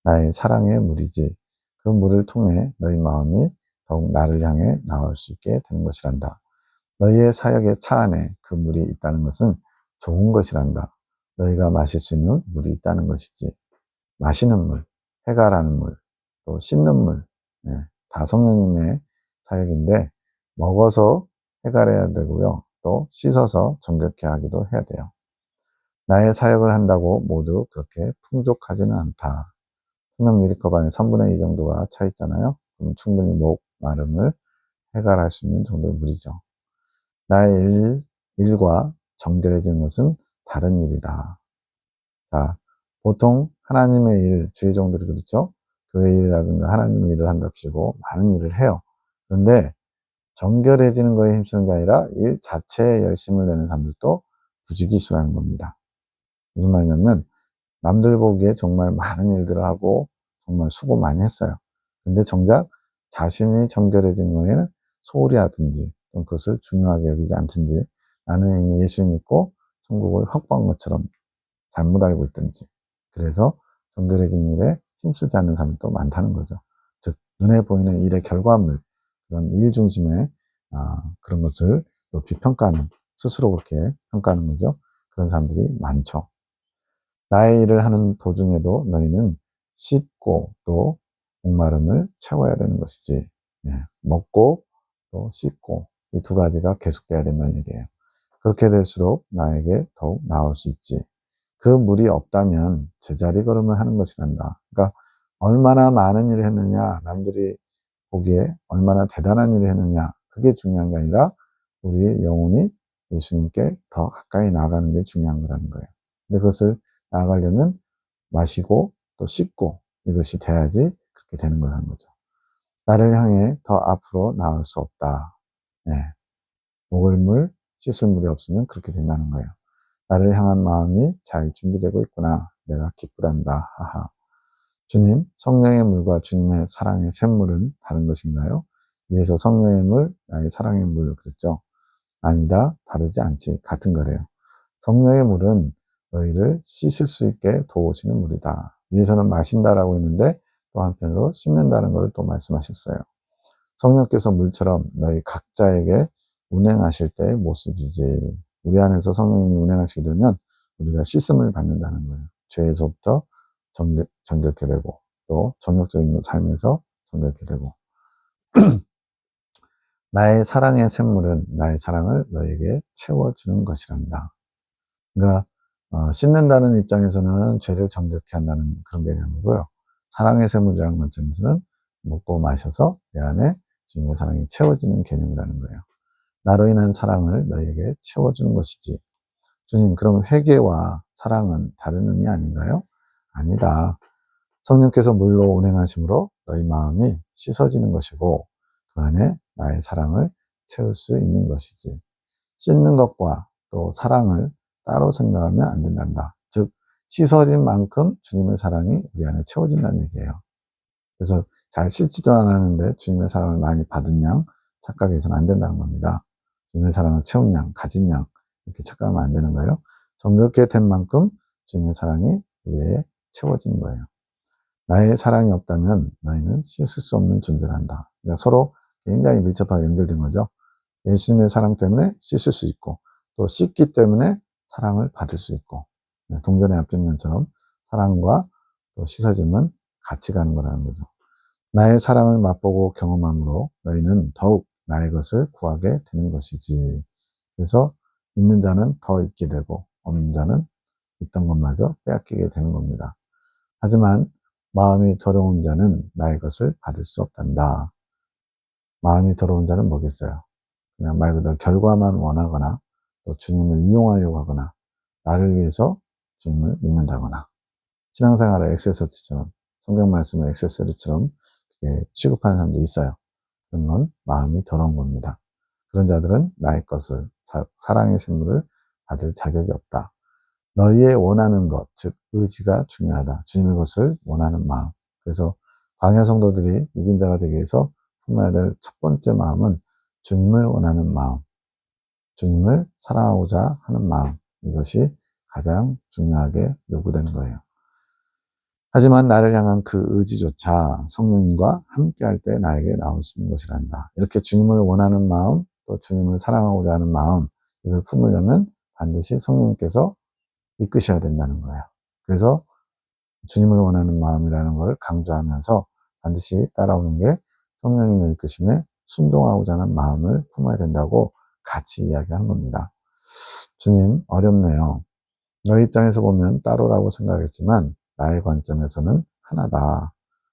나의 사랑의 물이지. 그 물을 통해 너희 마음이 더욱 나를 향해 나올 수 있게 되는 것이란다. 너희의 사역의 차 안에 그 물이 있다는 것은 좋은 것이란다. 너희가 마실 수 있는 물이 있다는 것이지. 마시는 물, 해가라는 물, 또 씻는 물, 네, 다 성령님의 사역인데 먹어서 해갈해야 되고요. 또 씻어서 정결케 하기도 해야 돼요. 나의 사역을 한다고 모두 그렇게 풍족하지는 않다. 투명 유리컵 안에 3분의 2 정도가 차 있잖아요. 그럼 충분히 목 마름을 해갈할 수 있는 정도의 물이죠. 나의 일과 정결해지는 것은 다른 일이다. 자, 보통 하나님의 일, 주의 종들이 그렇죠? 교회 일이라든가 하나님의 일을 한답시고 많은 일을 해요. 그런데 정결해지는 거에 힘쓰는 게 아니라 일 자체에 열심을 내는 사람들도 부지기수라는 겁니다. 무슨 말이냐면 남들 보기에 정말 많은 일들을 하고 정말 수고 많이 했어요. 근데 정작 자신이 정결해진 후에는 소홀히 하든지 그것을 중요하게 여기지 않든지 나는 이미 예수 믿고 천국을 확보한 것처럼 잘못 알고 있든지 그래서 정결해진 일에 힘쓰지 않는 사람도 많다는 거죠. 즉 눈에 보이는 일의 결과물 그런 일 중심의 그런 것을 높이 평가하는 스스로 그렇게 평가하는 거죠. 그런 사람들이 많죠. 나의 일을 하는 도중에도 너희는 씻고 또 목마름을 채워야 되는 것이지. 예, 먹고 또 씻고 이 두 가지가 계속돼야 된다는 얘기예요. 그렇게 될수록 나에게 더욱 나올 수 있지. 그 물이 없다면 제자리 걸음을 하는 것이란다. 그러니까 얼마나 많은 일을 했느냐, 남들이 보기에 얼마나 대단한 일을 했느냐, 그게 중요한 게 아니라 우리의 영혼이 예수님께 더 가까이 나아가는 게 중요한 거라는 거예요. 근데 그것을 나아가려면 마시고 또 씻고 이것이 돼야지 그렇게 되는 거라는 거죠. 나를 향해 더 앞으로 나올 수 없다. 네. 먹을 물, 씻을 물이 없으면 그렇게 된다는 거예요. 나를 향한 마음이 잘 준비되고 있구나. 내가 기쁘단다. 하하. 주님, 성령의 물과 주님의 사랑의 샘물은 다른 것인가요? 위에서 성령의 물, 나의 사랑의 물 그랬죠? 아니다. 다르지 않지. 같은 거래요. 성령의 물은 너희를 씻을 수 있게 도우시는 물이다. 위에서는 마신다라고 했는데 또 한편으로 씻는다는 것을 또 말씀하셨어요. 성령께서 물처럼 너희 각자에게 운행하실 때의 모습이지. 우리 안에서 성령님이 운행하시게 되면 우리가 씻음을 받는다는 거예요. 죄에서부터 정결케 되고 또 정욕적인 삶에서 정결케 되고 나의 사랑의 샘물은 나의 사랑을 너에게 채워주는 것이란다. 그러니까 씻는다는 입장에서는 죄를 정결케 한다는 그런 개념이고요. 사랑의 샘물이라는 관점에서는 먹고 마셔서 내 안에 주님의 사랑이 채워지는 개념이라는 거예요. 나로 인한 사랑을 너에게 채워주는 것이지. 주님, 그럼 회개와 사랑은 다른 의미 아닌가요? 아니다. 성령께서 물로 운행하심으로 너희 마음이 씻어지는 것이고 그 안에 나의 사랑을 채울 수 있는 것이지. 씻는 것과 또 사랑을 따로 생각하면 안 된단다. 즉 씻어진 만큼 주님의 사랑이 우리 안에 채워진다는 얘기예요. 그래서 잘 씻지도 않았는데 주님의 사랑을 많이 받은 양 착각해서는 안 된다는 겁니다. 주님의 사랑을 채운 양, 가진 양 이렇게 착각하면 안 되는 거예요. 정결케 된 만큼 주님의 사랑이 우리에 채워지는 거예요. 나의 사랑이 없다면 너희는 씻을 수 없는 존재란다. 그러니까 서로 굉장히 밀접하게 연결된 거죠. 예수님의 사랑 때문에 씻을 수 있고 또 씻기 때문에 사랑을 받을 수 있고 동전의 앞뒷면처럼 사랑과 또 씻어짐은 같이 가는 거라는 거죠. 나의 사랑을 맛보고 경험함으로 너희는 더욱 나의 것을 구하게 되는 것이지. 그래서 있는 자는 더 있게 되고 없는 자는 있던 것마저 빼앗기게 되는 겁니다. 하지만 마음이 더러운 자는 나의 것을 받을 수 없단다. 마음이 더러운 자는 뭐겠어요? 그냥 말 그대로 결과만 원하거나 또 주님을 이용하려고 하거나 나를 위해서 주님을 믿는다거나 신앙생활을 액세서리처럼 성경 말씀을 액세서리처럼 취급하는 사람도 있어요. 그런 건 마음이 더러운 겁니다. 그런 자들은 나의 것을 사랑의 샘물을 받을 자격이 없다. 너희의 원하는 것, 즉 의지가 중요하다. 주님의 것을 원하는 마음. 그래서 광야 성도들이 이긴 자가 되기 위해서 품어야 될 첫 번째 마음은 주님을 원하는 마음, 주님을 사랑하고자 하는 마음. 이것이 가장 중요하게 요구되는 거예요. 하지만 나를 향한 그 의지조차 성령님과 함께할 때 나에게 나올 수 있는 것이란다. 이렇게 주님을 원하는 마음, 또 주님을 사랑하고자 하는 마음, 이걸 품으려면 반드시 성령님께서 이끄셔야 된다는 거예요. 그래서 주님을 원하는 마음이라는 걸 강조하면서 반드시 따라오는 게 성령님의 이끄심에 순종하고자 하는 마음을 품어야 된다고 같이 이야기하는 겁니다. 주님, 어렵네요. 너희 입장에서 보면 따로라고 생각했지만 나의 관점에서는 하나다.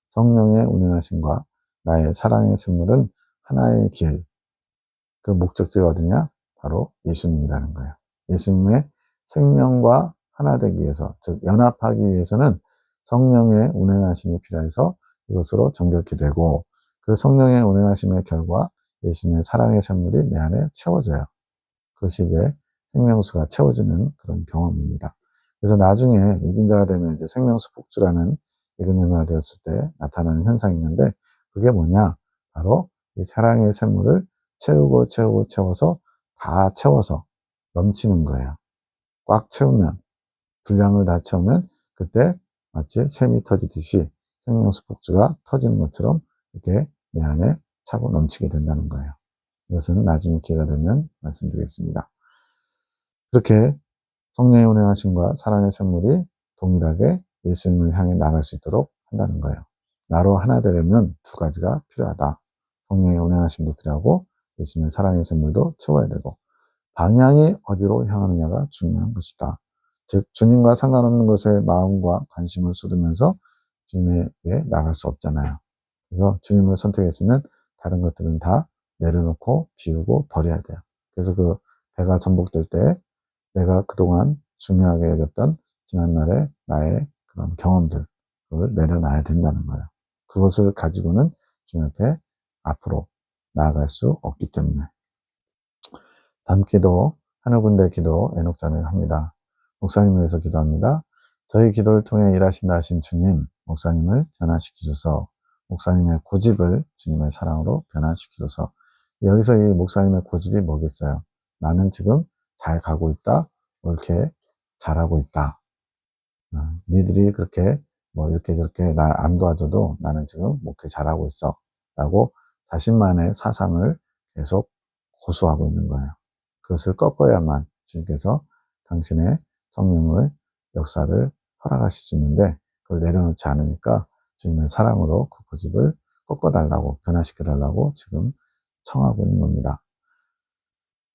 성령의 운행하심과 나의 사랑의 샘물은 하나의 길. 그 목적지가 어디냐? 바로 예수님이라는 거예요. 예수님의 생명과 하나 되기 위해서, 즉 연합하기 위해서는 성령의 운행하심이 필요해서 이것으로 정결케 되고, 그 성령의 운행하심의 결과 예수님의 사랑의 샘물이 내 안에 채워져요. 그것이 이제 생명수가 채워지는 그런 경험입니다. 그래서 나중에 이긴 자가 되면 이제 생명수 폭주라는 익은 열매가 되었을 때 나타나는 현상이 있는데, 그게 뭐냐? 바로 이 사랑의 샘물을 채워서 다 채워서 넘치는 거예요. 꽉 채우면, 분량을 다 채우면 그때 마치 샘이 터지듯이 생명수 폭주가 터지는 것처럼 이렇게 내 안에 차고 넘치게 된다는 거예요. 이것은 나중에 기회가 되면 말씀드리겠습니다. 그렇게 성령의 운행하심과 사랑의 샘물이 동일하게 예수님을 향해 나갈 수 있도록 한다는 거예요. 나로 하나 되려면 두 가지가 필요하다. 성령의 운행하심도 필요하고 예수님의 사랑의 샘물도 채워야 되고 방향이 어디로 향하느냐가 중요한 것이다. 즉 주님과 상관없는 것에 마음과 관심을 쏟으면서 주님에게 나갈 수 없잖아요. 그래서 주님을 선택했으면 다른 것들은 다 내려놓고 비우고 버려야 돼요. 그래서 그 배가 전복될 때 내가 그동안 중요하게 여겼던 지난날의 나의 그런 경험들, 그걸 내려놔야 된다는 거예요. 그것을 가지고는 주님 앞에 앞으로 나아갈 수 없기 때문에. 다음 기도, 하늘군대 기도 애녹자매가 합니다. 목사님을 위해서 기도합니다. 저희 기도를 통해 일하신다 하신 주님, 목사님을 변화시키소서. 목사님의 고집을 주님의 사랑으로 변화시키소서. 여기서 이 목사님의 고집이 뭐겠어요? 나는 지금 잘 가고 있다. 옳게 잘하고 있다. 니들이 그렇게 뭐 이렇게 저렇게 나 안 도와줘도 나는 지금 목회 잘하고 있어. 라고 자신만의 사상을 계속 고수하고 있는 거예요. 그것을 꺾어야만 주님께서 당신의 성령의 역사를 허락하실 수 있는데 그걸 내려놓지 않으니까 주님의 사랑으로 그 고집을 꺾어달라고 변화시켜달라고 지금 청하고 있는 겁니다.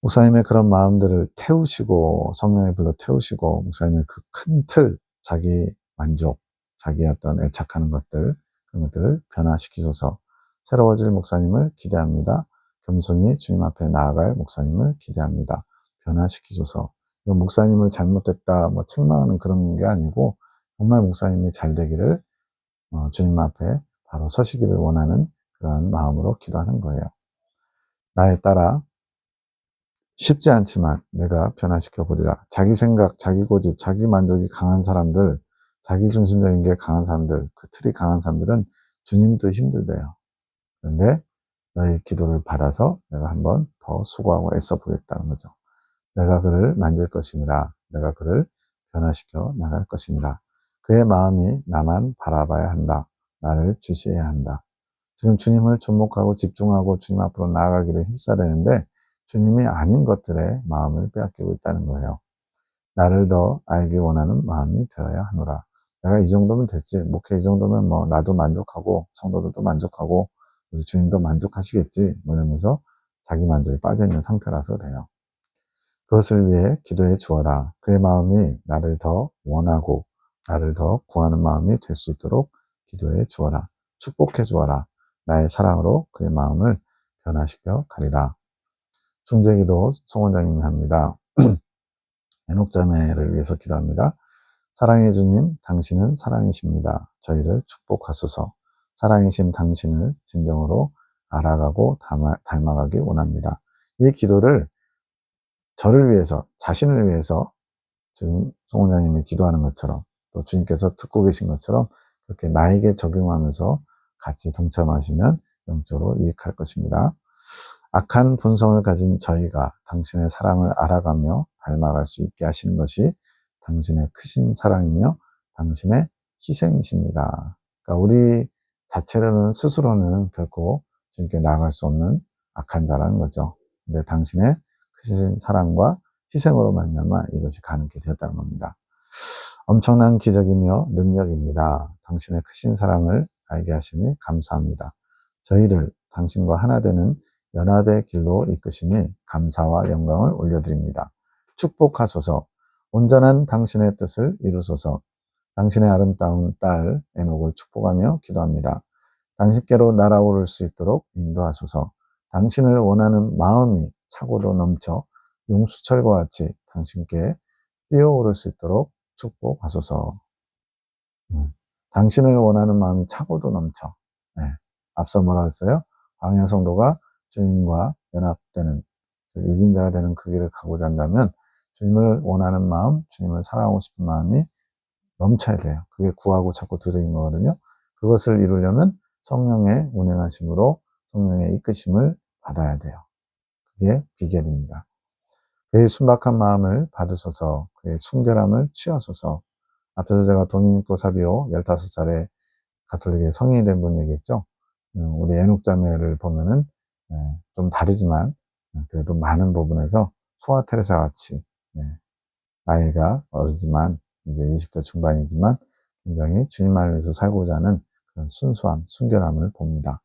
목사님의 그런 마음들을 태우시고 성령의 불로 태우시고 목사님의 그 큰 틀, 자기 만족, 자기 어떤 애착하는 것들 그런 것들을 변화시키소서. 새로워질 목사님을 기대합니다. 겸손히 주님 앞에 나아갈 목사님을 기대합니다. 변화시키소서. 이건 목사님을 잘못됐다 뭐 책망하는 그런 게 아니고 정말 목사님이 잘 되기를 주님 앞에 바로 서시기를 원하는 그런 마음으로 기도하는 거예요. 나에 따라 쉽지 않지만 내가 변화시켜 보리라. 자기 생각, 자기 고집, 자기 만족이 강한 사람들, 자기 중심적인 게 강한 사람들, 그 틀이 강한 사람들은 주님도 힘들대요. 그런데 너의 기도를 받아서 내가 한번 더 수고하고 애써 보겠다는 거죠. 내가 그를 만질 것이니라. 내가 그를 변화시켜 나갈 것이니라. 그의 마음이 나만 바라봐야 한다. 나를 주시해야 한다. 지금 주님을 주목하고 집중하고 주님 앞으로 나아가기를 힘써야 되는데 주님이 아닌 것들에 마음을 빼앗기고 있다는 거예요. 나를 더 알기 원하는 마음이 되어야 하노라. 내가 이 정도면 됐지. 목회 이 정도면 뭐 나도 만족하고 성도들도 만족하고 우리 주님도 만족하시겠지. 뭐 이러면서 자기 만족에 빠져있는 상태라서 그래요. 그것을 위해 기도해 주어라. 그의 마음이 나를 더 원하고 나를 더 구하는 마음이 될 수 있도록 기도해 주어라. 축복해 주어라. 나의 사랑으로 그의 마음을 변화시켜 가리라. 중재기도 송 원장님이 합니다. 에녹자매를 위해서 기도합니다. 사랑의 주님, 당신은 사랑이십니다. 저희를 축복하소서. 사랑이신 당신을 진정으로 알아가고 닮아가기 원합니다. 이 기도를 저를 위해서, 자신을 위해서 지금 송원장님이 기도하는 것처럼 또 주님께서 듣고 계신 것처럼 그렇게 나에게 적용하면서 같이 동참하시면 영적으로 유익할 것입니다. 악한 본성을 가진 저희가 당신의 사랑을 알아가며 닮아갈 수 있게 하시는 것이 당신의 크신 사랑이며 당신의 희생이십니다. 그러니까 우리 자체로는 스스로는 결코 주님께 나아갈 수 없는 악한 자라는 거죠. 근데 당신의 크신 사랑과 희생으로 말미암아 이것이 가능하게 되었다는 겁니다. 엄청난 기적이며 능력입니다. 당신의 크신 사랑을 알게 하시니 감사합니다. 저희를 당신과 하나 되는 연합의 길로 이끄시니 감사와 영광을 올려드립니다. 축복하소서. 온전한 당신의 뜻을 이루소서. 당신의 아름다운 딸 에녹을 축복하며 기도합니다. 당신께로 날아오를 수 있도록 인도하소서. 당신을 원하는 마음이 차고도 넘쳐 용수철과 같이 당신께 뛰어오를 수 있도록 축복하소서. 당신을 원하는 마음이 차고도 넘쳐. 네. 앞서 뭐라 했어요? 광야 성도가 주님과 연합되는, 이긴 자가 되는 그 길을 가고자 한다면 주님을 원하는 마음, 주님을 사랑하고 싶은 마음이 넘쳐야 돼요. 그게 구하고 찾고 두드린 거거든요. 그것을 이루려면 성령의 운행하심으로 성령의 이끄심을 받아야 돼요. 그게 비결입니다. 그의 순박한 마음을 받으소서. 그의 순결함을 취하소서. 앞에서 제가 도미니코 사비오 15살에 가톨릭의 성인이 된 분 얘기했죠. 우리 에녹자매를 보면은 좀 다르지만 그래도 많은 부분에서 소아 테레사 같이 나이가 어리지만 이제 20대 중반이지만 굉장히 주님만을 위해서 살고자 하는 그런 순수함, 순결함을 봅니다.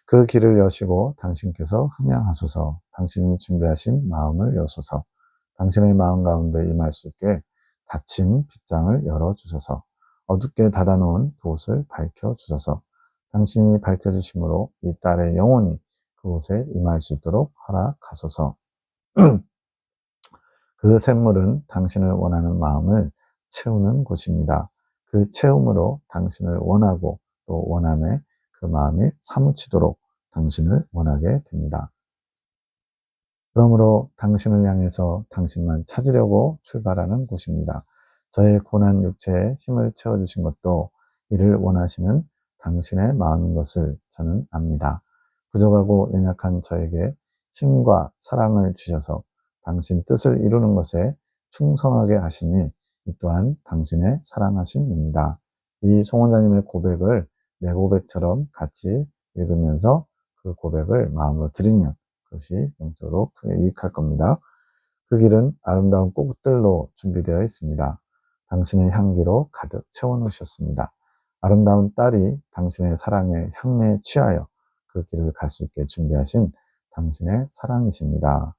그 길을 여시고 당신께서 흠양하소서. 당신이 준비하신 마음을 여소서. 당신의 마음 가운데 임할 수 있게 닫힌 빗장을 열어주소서. 어둡게 닫아놓은 그곳을 밝혀주소서. 당신이 밝혀주심으로 이 딸의 영혼이 그곳에 임할 수 있도록 허락하소서. 그 샘물은 당신을 원하는 마음을 채우는 곳입니다. 그 채움으로 당신을 원하고 또 원함에 그 마음이 사무치도록 당신을 원하게 됩니다. 그러므로 당신을 향해서 당신만 찾으려고 출발하는 곳입니다. 저의 고난 육체에 힘을 채워주신 것도 이를 원하시는 당신의 마음인 것을 저는 압니다. 부족하고 연약한 저에게 힘과 사랑을 주셔서 당신 뜻을 이루는 것에 충성하게 하시니 이 또한 당신의 사랑하심입니다. 이 송원장님의 고백을 내 고백처럼 같이 읽으면서 그 고백을 마음으로 드리면 그것이 영적으로 크게 유익할 겁니다. 그 길은 아름다운 꽃들로 준비되어 있습니다. 당신의 향기로 가득 채워놓으셨습니다. 아름다운 딸이 당신의 사랑의 향내에 취하여 그 길을 갈 수 있게 준비하신 당신의 사랑이십니다.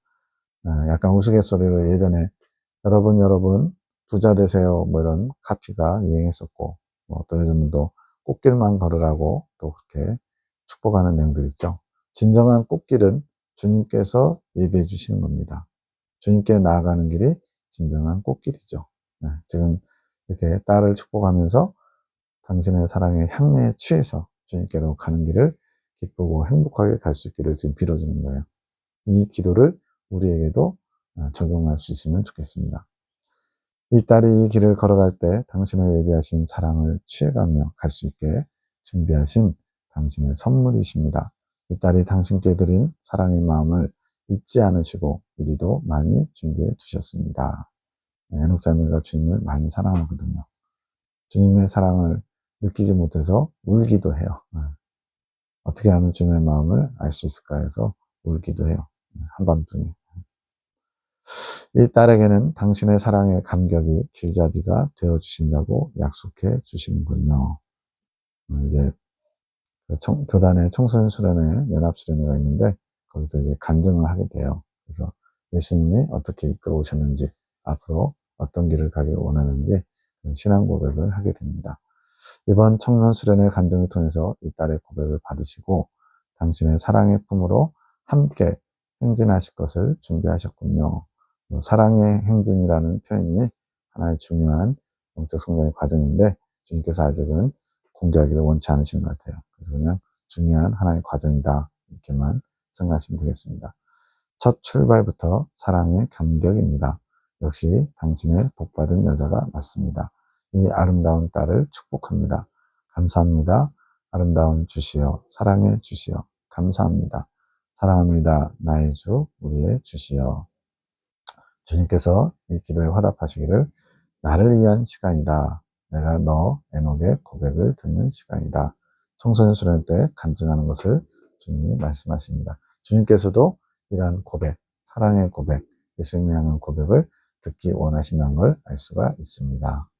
약간 우스갯소리로 예전에 여러분 부자 되세요 뭐 이런 카피가 유행했었고 또 요즘은 또 꽃길만 걸으라고 또 그렇게 축복하는 내용들 있죠. 진정한 꽃길은 주님께서 예배해 주시는 겁니다. 주님께 나아가는 길이 진정한 꽃길이죠. 지금 이렇게 딸을 축복하면서 당신의 사랑의 향내에 취해서 주님께로 가는 길을 기쁘고 행복하게 갈 수 있기를 지금 빌어주는 거예요. 이 기도를 우리에게도 적용할 수 있으면 좋겠습니다. 이 딸이 이 길을 걸어갈 때 당신의 예비하신 사랑을 취해가며 갈 수 있게 준비하신 당신의 선물이십니다. 이 딸이 당신께 드린 사랑의 마음을 잊지 않으시고 우리도 많이 준비해 두셨습니다. 에녹자매가 주님을 많이 사랑하거든요. 주님의 사랑을 느끼지 못해서 울기도 해요. 어떻게 하면 주님의 마음을 알 수 있을까 해서 울기도 해요. 한밤중에. 이 딸에게는 당신의 사랑의 감격이 길잡이가 되어주신다고 약속해 주시는군요. 이제 교단의 청소년 수련회, 연합 수련회가 있는데 거기서 이제 간증을 하게 돼요. 그래서 예수님이 어떻게 이끌어 오셨는지, 앞으로 어떤 길을 가길 원하는지 신앙 고백을 하게 됩니다. 이번 청년 수련회 간증을 통해서 이 딸의 고백을 받으시고 당신의 사랑의 품으로 함께 행진하실 것을 준비하셨군요. 사랑의 행진이라는 표현이 하나의 중요한 영적 성장의 과정인데 주님께서 아직은 공개하기를 원치 않으시는 것 같아요. 그래서 그냥 중요한 하나의 과정이다 이렇게만 생각하시면 되겠습니다. 첫 출발부터 사랑의 감격입니다. 역시 당신의 복받은 여자가 맞습니다. 이 아름다운 딸을 축복합니다. 감사합니다. 아름다운 주시여, 사랑의 주시여, 감사합니다. 사랑합니다. 나의 주, 우리의 주시여. 주님께서 이 기도에 화답하시기를 나를 위한 시간이다. 내가 너 에녹의 고백을 듣는 시간이다. 청소년 수련 때 간증하는 것을 주님이 말씀하십니다. 주님께서도 이러한 고백, 사랑의 고백, 예수님을 향한 고백을 듣기 원하신다는 걸 알 수가 있습니다.